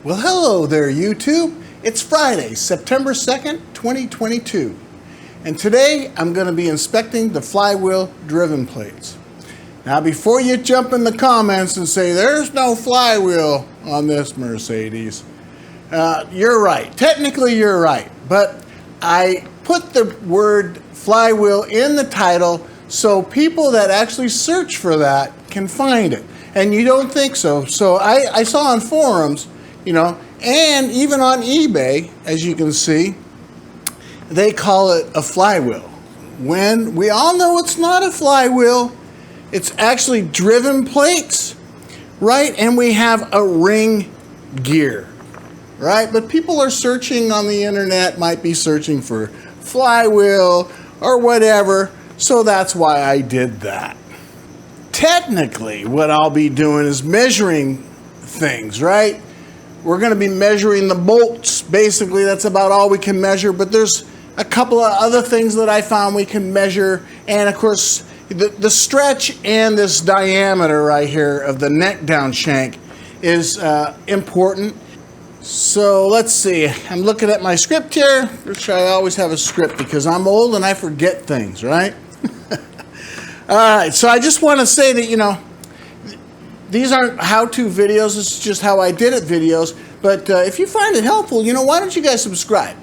Well, hello there, YouTube. It's Friday, September 2nd, 2022. And today I'm going to be inspecting the flywheel driven plates. Now, before you jump in the comments and say there's no flywheel on this Mercedes, you're right. Technically, you're right. But I put the word flywheel in the title so people that actually search for that can find it. And you don't think so. So I saw on forums, and even on eBay, as you can see, they call it a flywheel. When we all know it's not a flywheel, it's actually driven plates, right? And we have a ring gear, right? But people are searching on the internet, might be searching for flywheel or whatever, so that's why I did that. Technically, what I'll be doing is measuring things, right? We're going to be measuring the bolts. Basically, that's about all we can measure, but there's a couple of other things that I found we can measure, and of course, the stretch and this diameter right here of the neck down shank is important. So let's see, I'm looking at my script here, which I always have a script because I'm old and I forget things, right? All right, so I just want to say that, these aren't how-to videos, this is just how I did it videos, but if you find it helpful, why don't you guys subscribe?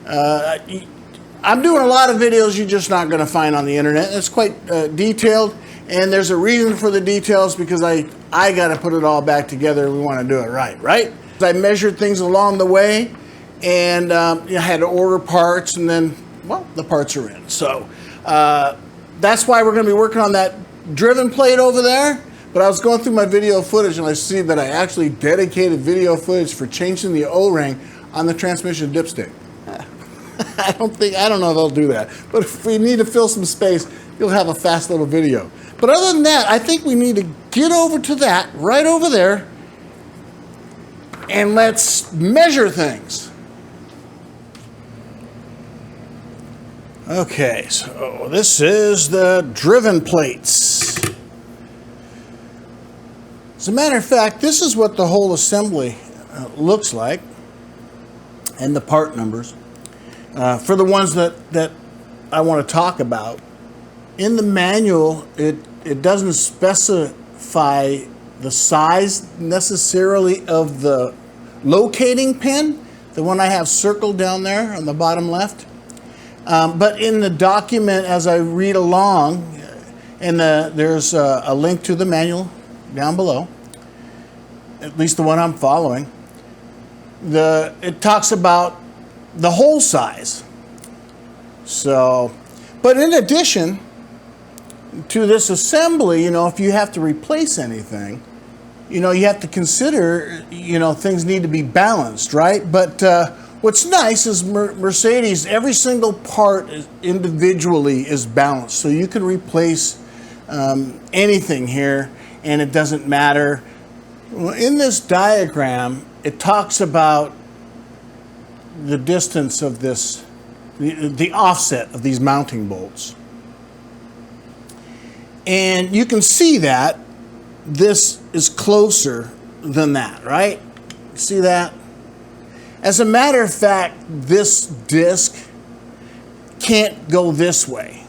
I'm doing a lot of videos you're just not going to find on the internet. It's quite detailed, and there's a reason for the details because I got to put it all back together. We want to do it right? I measured things along the way, and I had to order parts, and then, well, the parts are in. So that's why we're going to be working on that driven plate over there. But I was going through my video footage, and I see that I actually dedicated video footage for changing the O-ring on the transmission dipstick. I don't know if I'll do that. But if we need to fill some space, you'll have a fast little video. But other than that, I think we need to get over to that, right over there, and let's measure things. Okay, so this is the driven plates. As a matter of fact, this is what the whole assembly looks like, and the part numbers. For the ones that I want to talk about, in the manual, it doesn't specify the size necessarily of the locating pin, the one I have circled down there on the bottom left. But in the document, as I read along, there's a link to the manual down below, at least the one I'm following. It talks about the hole size. So, but in addition to this assembly, if you have to replace anything, you have to consider, things need to be balanced, right? But what's nice is Mercedes, every single part individually is balanced. So you can replace anything here and it doesn't matter. Well, in this diagram, it talks about the distance of this, the offset of these mounting bolts. And you can see that this is closer than that, right? See that? As a matter of fact, this disc can't go this way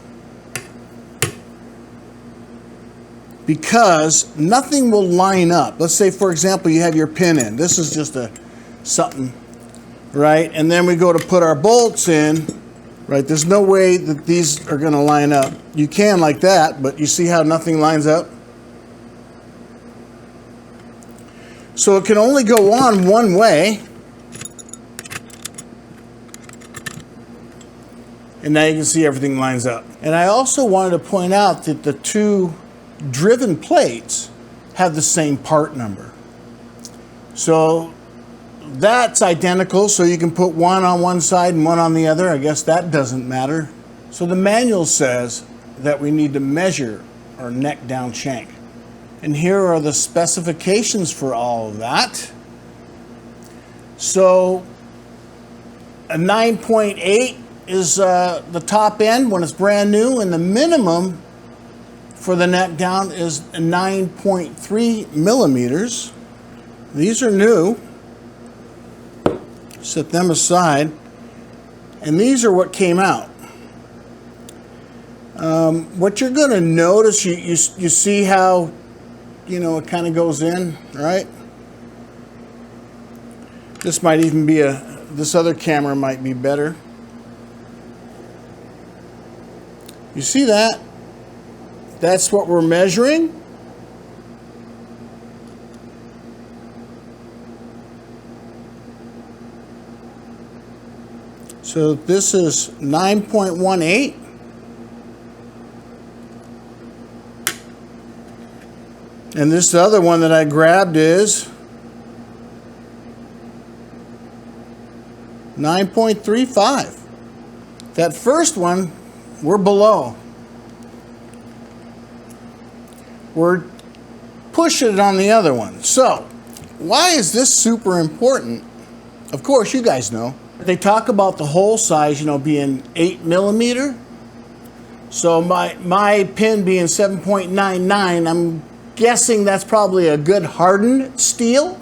because nothing will line up. Let's say, for example, you have your pin in. This is just something, right? And then we go to put our bolts in, right? There's no way that these are going to line up. You can like that, but you see how nothing lines up? So it can only go on one way. And now you can see everything lines up. And I also wanted to point out that the two driven plates have the same part number. So that's identical, so you can put one on one side and one on the other. I guess that doesn't matter. So the manual says that we need to measure our neck down shank. And here are the specifications for all of that. So a 9.8 is the top end when it's brand new, and the minimum for the neck down is 9.3 millimeters. These are new. Set them aside. And these are what came out. What you're going to notice, you see how, you know, it kind of goes in, right? This might even be this other camera might be better. You see that? That's what we're measuring. So this is 9.18. And this other one that I grabbed is 9.35. That first one, we're below. We're pushing it on the other one. So, why is this super important? Of course, you guys know. They talk about the hole size, you know, being 8 millimeter. So my pin being 7.99, I'm guessing that's probably a good hardened steel.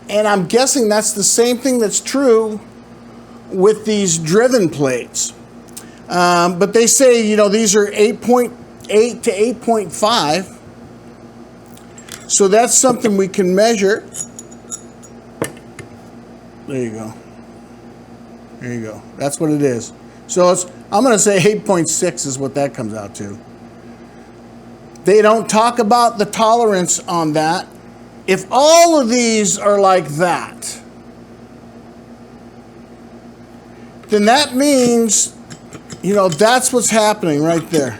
And I'm guessing that's the same thing that's true with these driven plates. But they say, you know, these are 8.8 to 8.5. So that's something we can measure. There you go. There you go. That's what it is. So I'm going to say 8.6 is what that comes out to. They don't talk about the tolerance on that. If all of these are like that, then that means, you know, that's what's happening right there.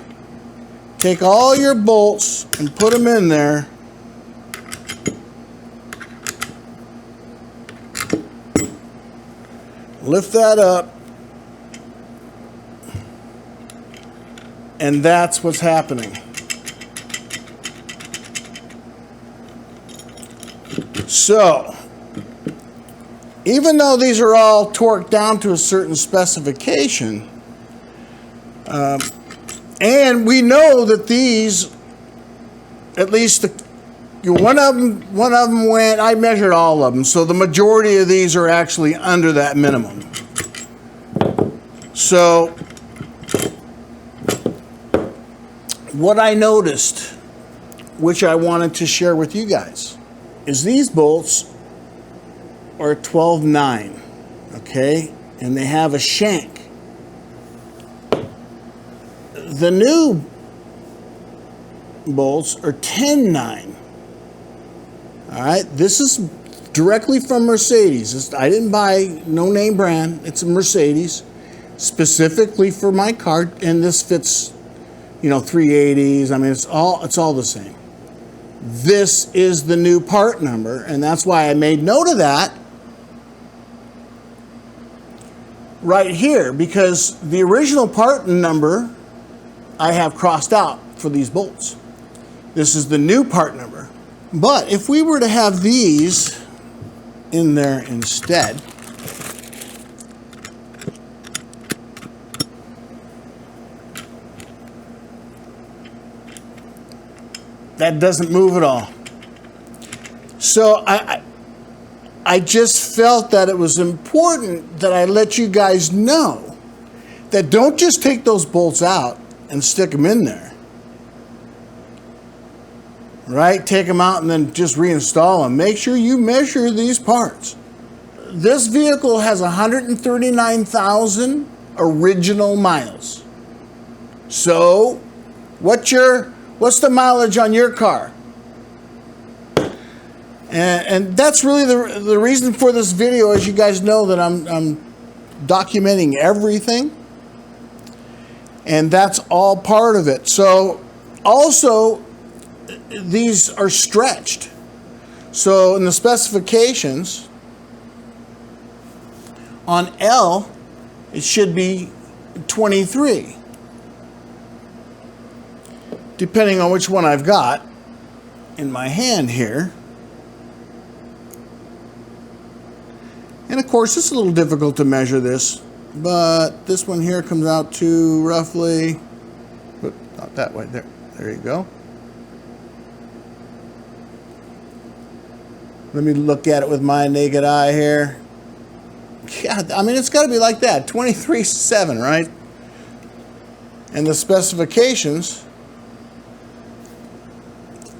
Take all your bolts and put them in there. Lift that up. And that's what's happening. So, even though these are all torqued down to a certain specification, and we know that these, at least one of them went, I measured all of them, so the majority of these are actually under that minimum. So, what I noticed, which I wanted to share with you guys, is these bolts are 12.9, okay? And they have a shank. The new bolts are 10.9. All right, this is directly from Mercedes. I didn't buy no name brand. It's a Mercedes, specifically for my car, and this fits, you know, 380s. I mean, it's all the same. This is the new part number, and that's why I made note of that right here, because the original part number I have crossed out for these bolts. This is the new part number. But if we were to have these in there instead, that doesn't move at all. So I just felt that it was important that I let you guys know that don't just take those bolts out and stick them in there. Right? Take them out and then just reinstall them. Make sure you measure these parts. This vehicle has 139,000 original miles. So, what's the mileage on your car? And that's really the reason for this video, as you guys know, that I'm documenting everything. And that's all part of it. So, also, these are stretched. So, in the specifications, on L, it should be 23. Depending on which one I've got in my hand here. And of course, it's a little difficult to measure this, but this one here comes out to roughly, not that way, there you go. Let me look at it with my naked eye here. Yeah, I mean, it's got to be like that, 23.7, right? And the specifications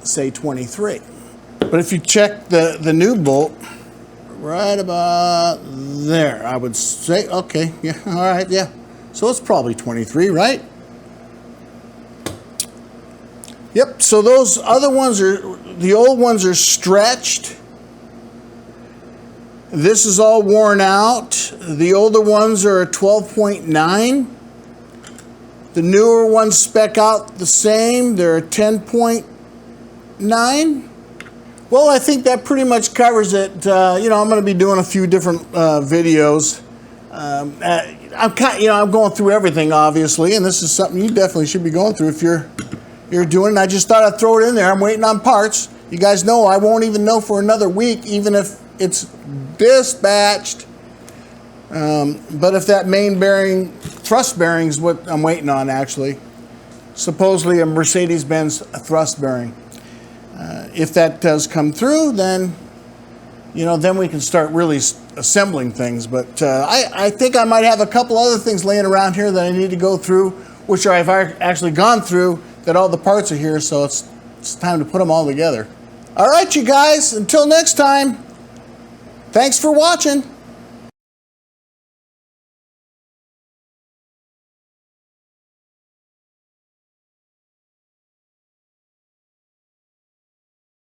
say 23. But if you check the new bolt, right about there, I would say, okay, yeah, all right, yeah. So it's probably 23, right? Yep, so those other ones the old ones are stretched. This is all worn out. The older ones are a 12.9. The newer ones spec out the same. They're a 10.9. Well, I think that pretty much covers it. You know, I'm going to be doing a few different videos. I'm going through everything, obviously, and this is something you definitely should be going through if you're doing it. I just thought I'd throw it in there. I'm waiting on parts. You guys know I won't even know for another week, even if it's dispatched. But if that main bearing, thrust bearing is what I'm waiting on, actually. Supposedly a Mercedes-Benz thrust bearing. If that does come through, then, you know, then we can start really assembling things. But I think I might have a couple other things laying around here that I need to go through, which I've actually gone through, that all the parts are here, so it's time to put them all together. All right, you guys, until next time, thanks for watching.